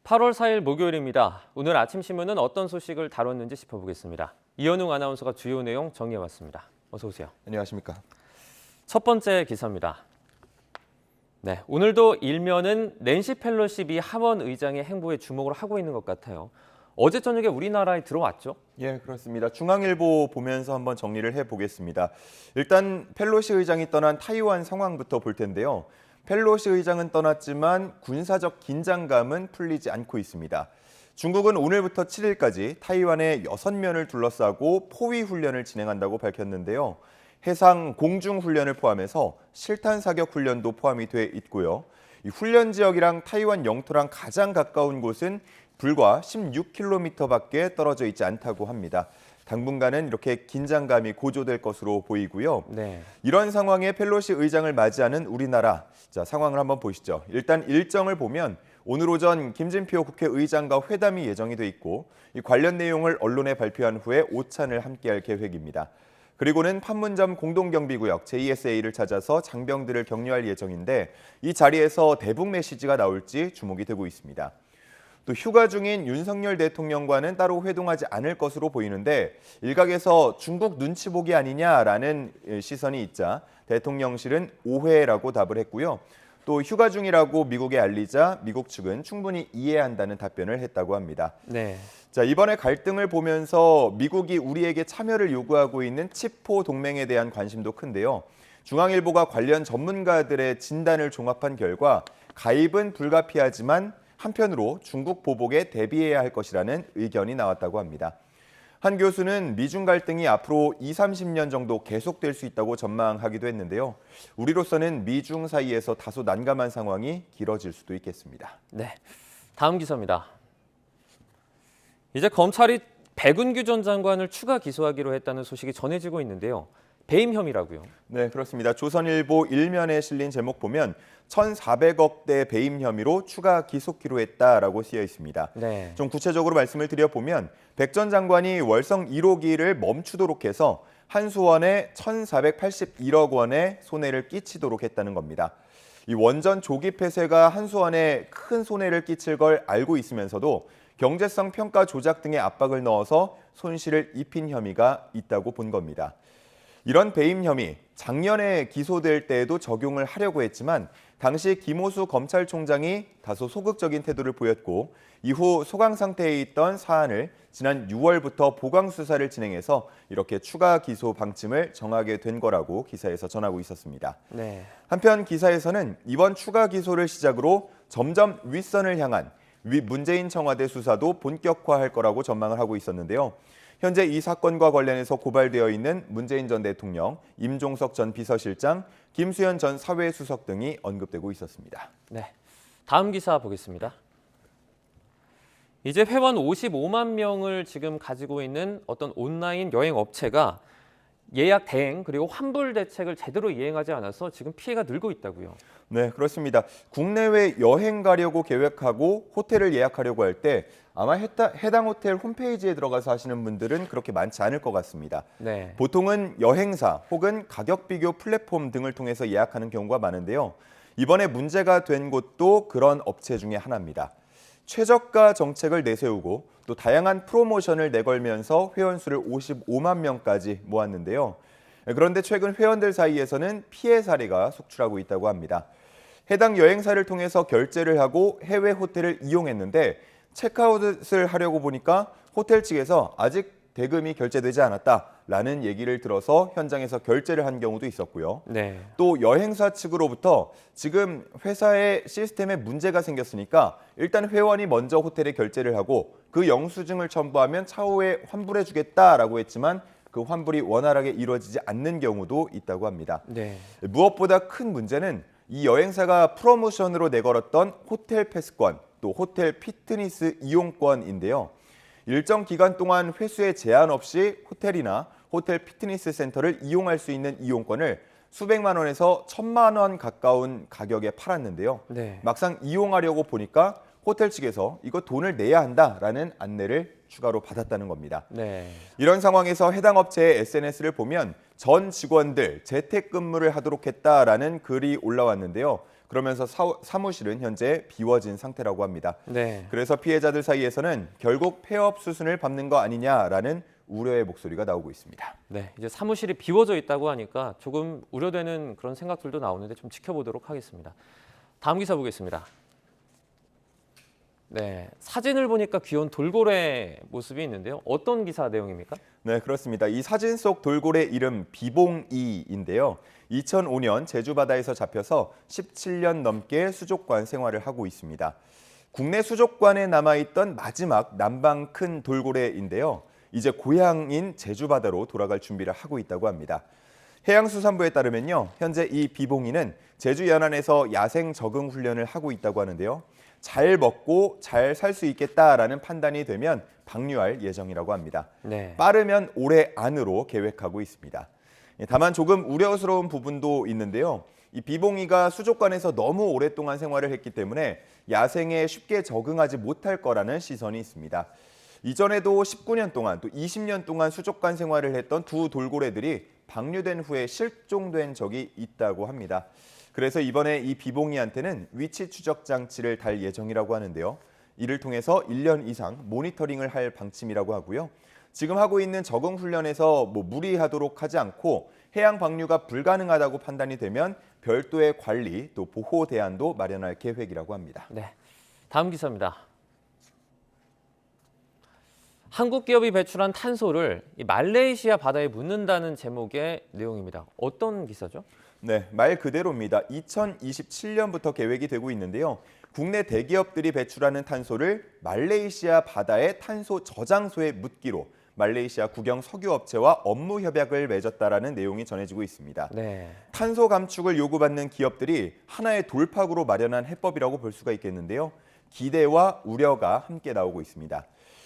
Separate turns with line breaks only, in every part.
8월 4일 목요일입니다. 오늘 아침 신문은 어떤 소식을 다뤘는지 짚어보겠습니다. 이현웅 아나운서가 주요 내용 정리해왔습니다. 어서 오세요.
안녕하십니까.
첫 번째 기사입니다. 네, 오늘도 일면은 낸시 펠로시 하원 의장의 행보에 주목을 하고 있는 것 같아요. 어제 저녁에 우리나라에 들어왔죠?
예, 그렇습니다. 중앙일보 보면서 한번 정리를 해보겠습니다. 일단 펠로시 의장이 떠난 타이완 상황부터 볼 텐데요. 펠로시 의장은 떠났지만 군사적 긴장감은 풀리지 않고 있습니다. 중국은 오늘부터 7일까지 타이완의 6면을 둘러싸고 포위 훈련을 진행한다고 밝혔는데요. 해상 공중 훈련을 포함해서 실탄 사격 훈련도 포함이 돼 있고요. 이 훈련 지역이랑 타이완 영토랑 가장 가까운 곳은 불과 16km밖에 떨어져 있지 않다고 합니다. 당분간은 이렇게 긴장감이 고조될 것으로 보이고요.
네.
이런 상황에 펠로시 의장을 맞이하는 우리나라, 자, 상황을 한번 보시죠. 일단 일정을 보면 오늘 오전 김진표 국회의장과 회담이 예정이 돼 있고 이 관련 내용을 언론에 발표한 후에 오찬을 함께할 계획입니다. 그리고는 판문점 공동경비구역 JSA를 찾아서 장병들을 격려할 예정인데 이 자리에서 대북 메시지가 나올지 주목이 되고 있습니다. 또 휴가 중인 윤석열 대통령과는 따로 회동하지 않을 것으로 보이는데 일각에서 중국 눈치 보기 아니냐라는 시선이 있자 대통령실은 오해라고 답을 했고요. 또 휴가 중이라고 미국에 알리자 미국 측은 충분히 이해한다는 답변을 했다고 합니다.
네.
자, 이번에 갈등을 보면서 미국이 우리에게 참여를 요구하고 있는 치포 동맹에 대한 관심도 큰데요. 중앙일보가 관련 전문가들의 진단을 종합한 결과 가입은 불가피하지만 한편으로 중국 보복에 대비해야 할 것이라는 의견이 나왔다고 합니다. 한 교수는 미중 갈등이 앞으로 20-30년 정도 계속될 수 있다고 전망하기도 했는데요. 우리로서는 미중 사이에서 다소 난감한 상황이 길어질 수도 있겠습니다.
네, 다음 기사입니다. 이제 검찰이 백운규 전 장관을 추가 기소하기로 했다는 소식이 전해지고 있는데요. 배임 혐의라고요.
네, 그렇습니다. 조선일보 일면에 실린 제목 보면 1,400억대 배임 혐의로 추가 기소키로 했다라고 쓰여 있습니다.
네.
좀 구체적으로 말씀을 드려보면 백 전 장관이 월성 1호기를 멈추도록 해서 한수원에 1,481억 원의 손해를 끼치도록 했다는 겁니다. 이 원전 조기 폐쇄가 한수원에 큰 손해를 끼칠 걸 알고 있으면서도 경제성 평가 조작 등의 압박을 넣어서 손실을 입힌 혐의가 있다고 본 겁니다. 이런 배임 혐의, 작년에 기소될 때에도 적용을 하려고 했지만 당시 김호수 검찰총장이 다소 소극적인 태도를 보였고 이후 소강 상태에 있던 사안을 지난 6월부터 보강 수사를 진행해서 이렇게 추가 기소 방침을 정하게 된 거라고 기사에서 전하고 있었습니다.
네.
한편 기사에서는 이번 추가 기소를 시작으로 점점 윗선을 향한 문재인 청와대 수사도 본격화할 거라고 전망을 하고 있었는데요. 현재 이 사건과 관련해서 고발되어 있는 문재인 전 대통령, 임종석 전 비서실장, 김수현 전 사회수석 등이 언급되고 있었습니다.
네, 다음 기사 보겠습니다. 이제 회원 55만 명을 지금 가지고 있는 어떤 온라인 여행 업체가 예약 대행 그리고 환불 대책을 제대로 이행하지 않아서 지금 피해가 늘고 있다고요.
네, 그렇습니다. 국내외 여행 가려고 계획하고 호텔을 예약하려고 할 때 아마 해당 호텔 홈페이지에 들어가서 하시는 분들은 그렇게 많지 않을 것 같습니다.
네.
보통은 여행사 혹은 가격 비교 플랫폼 등을 통해서 예약하는 경우가 많은데요. 이번에 문제가 된 곳도 그런 업체 중에 하나입니다. 최저가 정책을 내세우고 또 다양한 프로모션을 내걸면서 회원 수를 55만 명까지 모았는데요. 그런데 최근 회원들 사이에서는 피해 사례가 속출하고 있다고 합니다. 해당 여행사를 통해서 결제를 하고 해외 호텔을 이용했는데 체크아웃을 하려고 보니까 호텔 측에서 아직 대금이 결제되지 않았다라는 얘기를 들어서 현장에서 결제를 한 경우도 있었고요.
네.
또 여행사 측으로부터 지금 회사의 시스템에 문제가 생겼으니까 일단 회원이 먼저 호텔에 결제를 하고 그 영수증을 첨부하면 차후에 환불해 주겠다라고 했지만 그 환불이 원활하게 이루어지지 않는 경우도 있다고 합니다.
네.
무엇보다 큰 문제는 이 여행사가 프로모션으로 내걸었던 호텔 패스권, 또 호텔 피트니스 이용권인데요. 일정 기간 동안 회수에 제한 없이 호텔이나 호텔 피트니스 센터를 이용할 수 있는 이용권을 수백만 원에서 1,000만 원 가까운 가격에 팔았는데요.
네.
막상 이용하려고 보니까 호텔 측에서 이거 돈을 내야 한다라는 안내를 추가로 받았다는 겁니다.
네.
이런 상황에서 해당 업체의 SNS를 보면 전 직원들 재택근무를 하도록 했다라는 글이 올라왔는데요. 그러면서 사무실은 현재 비워진 상태라고 합니다.
네.
그래서 피해자들 사이에서는 결국 폐업 수순을 밟는 거 아니냐라는 우려의 목소리가 나오고 있습니다.
네, 이제 사무실이 비워져 있다고 하니까 조금 우려되는 그런 생각들도 나오는데 좀 지켜보도록 하겠습니다. 다음 기사 보겠습니다. 네, 사진을 보니까 귀여운 돌고래 모습이 있는데요. 어떤 기사 내용입니까?
네, 그렇습니다. 이 사진 속 돌고래 이름 비봉이인데요. 2005년 제주 바다에서 잡혀서 17년 넘게 수족관 생활을 하고 있습니다. 국내 수족관에 남아있던 마지막 남방 큰 돌고래인데요. 이제 고향인 제주 바다로 돌아갈 준비를 하고 있다고 합니다. 해양수산부에 따르면요, 현재 이 비봉이는 제주 연안에서 야생 적응 훈련을 하고 있다고 하는데요. 잘 먹고 잘 살 수 있겠다라는 판단이 되면 방류할 예정이라고 합니다.
네.
빠르면 올해 안으로 계획하고 있습니다. 다만 조금 우려스러운 부분도 있는데요. 이 비봉이가 수족관에서 너무 오랫동안 생활을 했기 때문에 야생에 쉽게 적응하지 못할 거라는 시선이 있습니다. 이전에도 19년 동안 또 20년 동안 수족관 생활을 했던 두 돌고래들이 방류된 후에 실종된 적이 있다고 합니다. 그래서 이번에 이 비봉이한테는 위치 추적 장치를 달 예정이라고 하는데요. 이를 통해서 1년 이상 모니터링을 할 방침이라고 하고요. 지금 하고 있는 적응 훈련에서 무리하도록 하지 않고 해양 방류가 불가능하다고 판단이 되면 별도의 관리 또 보호 대안도 마련할 계획이라고 합니다.
네, 다음 기사입니다. 한국 기업이 배출한 탄소를 이 말레이시아 바다에 묻는다는 제목의 내용입니다. 어떤 기사죠?
네, 말 그대로입니다. 2027년부터 계획이 되고 있는데요. 국내 대기업들이 배출하는 탄소를 말레이시아 바다의 탄소 저장소에 묻기로 말레이시아 국영 석유업체와 업무 협약을 맺었다라는 내용이 전해지고 있습니다.
네.
탄소 감축을 요구받는 기업들이 하나의 돌파구로 마련한 해법이라고 볼 수가 있겠는데요. 기대와 우려가 함께 나오고 있습니다.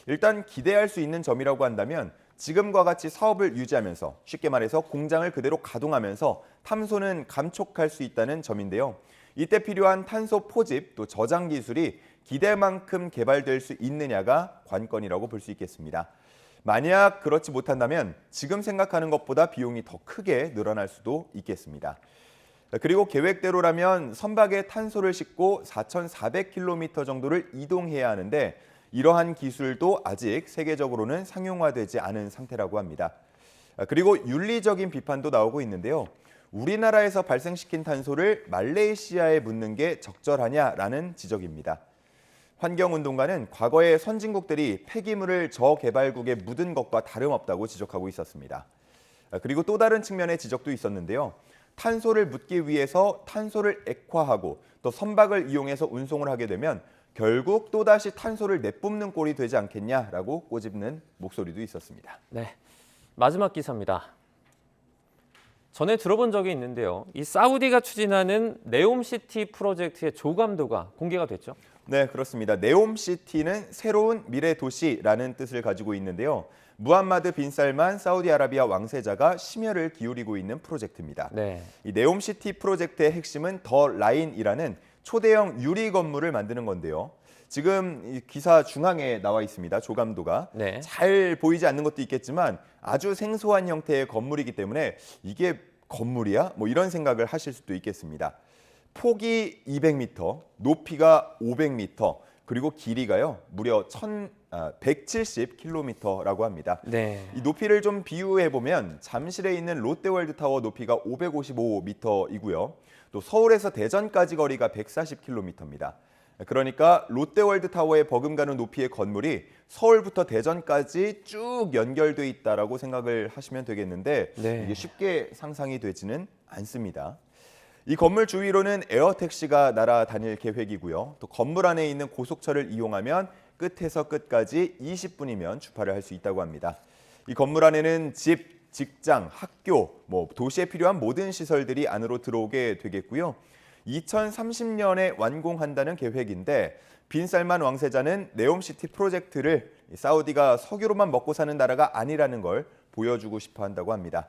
일단 기대할 수 있는 점이라고 한다면 지금과 같이 사업을 유지하면서 쉽게 말해서 공장을 그대로 가동하면서 탄소는 감축할 수 있다는 점인데요. 이때 필요한 탄소 포집 또 저장 기술이 기대만큼 개발될 수 있느냐가 관건이라고 볼 수 있겠습니다. 만약 그렇지 못한다면 지금 생각하는 것보다 비용이 더 크게 늘어날 수도 있겠습니다. 그리고 계획대로라면 선박에 탄소를 싣고 4,400km 정도를 이동해야 하는데 이러한 기술도 아직 세계적으로는 상용화되지 않은 상태라고 합니다. 그리고 윤리적인 비판도 나오고 있는데요. 우리나라에서 발생시킨 탄소를 말레이시아에 묻는 게 적절하냐라는 지적입니다. 환경운동가는 과거에 선진국들이 폐기물을 저개발국에 묻은 것과 다름없다고 지적하고 있었습니다. 그리고 또 다른 측면의 지적도 있었는데요. 탄소를 묻기 위해서 탄소를 액화하고 또 선박을 이용해서 운송을 하게 되면 결국 또다시 탄소를 내뿜는 꼴이 되지 않겠냐라고 꼬집는 목소리도 있었습니다.
네, 마지막 기사입니다. 전에 들어본 적이 있는데요. 이 사우디가 추진하는 네옴시티 프로젝트의 조감도가 공개가 됐죠?
네, 그렇습니다. 네옴시티는 새로운 미래 도시라는 뜻을 가지고 있는데요. 무함마드 빈 살만 사우디아라비아 왕세자가 심혈을 기울이고 있는 프로젝트입니다.
네.
이 네옴시티 프로젝트의 핵심은 더 라인이라는 초대형 유리 건물을 만드는 건데요. 지금 이 기사 중앙에 나와 있습니다. 조감도가.
네.
잘 보이지 않는 것도 있겠지만 아주 생소한 형태의 건물이기 때문에 이게 건물이야? 이런 생각을 하실 수도 있겠습니다. 폭이 200m, 높이가 500m, 그리고 길이가요. 무려 1,170km라고 합니다.
네.
이 높이를 좀 비유해 보면 잠실에 있는 롯데월드 타워 높이가 555m이고요. 또 서울에서 대전까지 거리가 140km입니다. 그러니까 롯데월드 타워에 버금가는 높이의 건물이 서울부터 대전까지 쭉 연결돼 있다라고 생각을 하시면 되겠는데
네.
이게 쉽게 상상이 되지는 않습니다. 이 건물 주위로는 에어택시가 날아다닐 계획이고요. 또 건물 안에 있는 고속철을 이용하면 끝에서 끝까지 20분이면 주파를 할 수 있다고 합니다. 이 건물 안에는 집, 직장, 학교, 도시에 필요한 모든 시설들이 안으로 들어오게 되겠고요. 2030년에 완공한다는 계획인데 빈 살만 왕세자는 네옴시티 프로젝트를 사우디가 석유로만 먹고 사는 나라가 아니라는 걸 보여주고 싶어 한다고 합니다.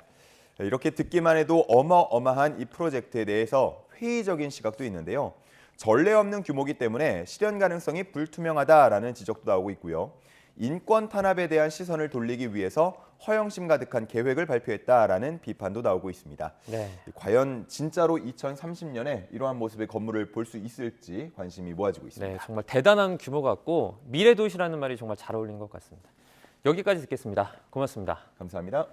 이렇게 듣기만 해도 어마어마한 이 프로젝트에 대해서 회의적인 시각도 있는데요. 전례 없는 규모이기 때문에 실현 가능성이 불투명하다라는 지적도 나오고 있고요. 인권 탄압에 대한 시선을 돌리기 위해서 허영심 가득한 계획을 발표했다라는 비판도 나오고 있습니다.
네.
과연 진짜로 2030년에 이러한 모습의 건물을 볼 수 있을지 관심이 모아지고 있습니다.
네, 정말 대단한 규모 같고 미래 도시라는 말이 정말 잘 어울리는 것 같습니다. 여기까지 듣겠습니다. 고맙습니다.
감사합니다.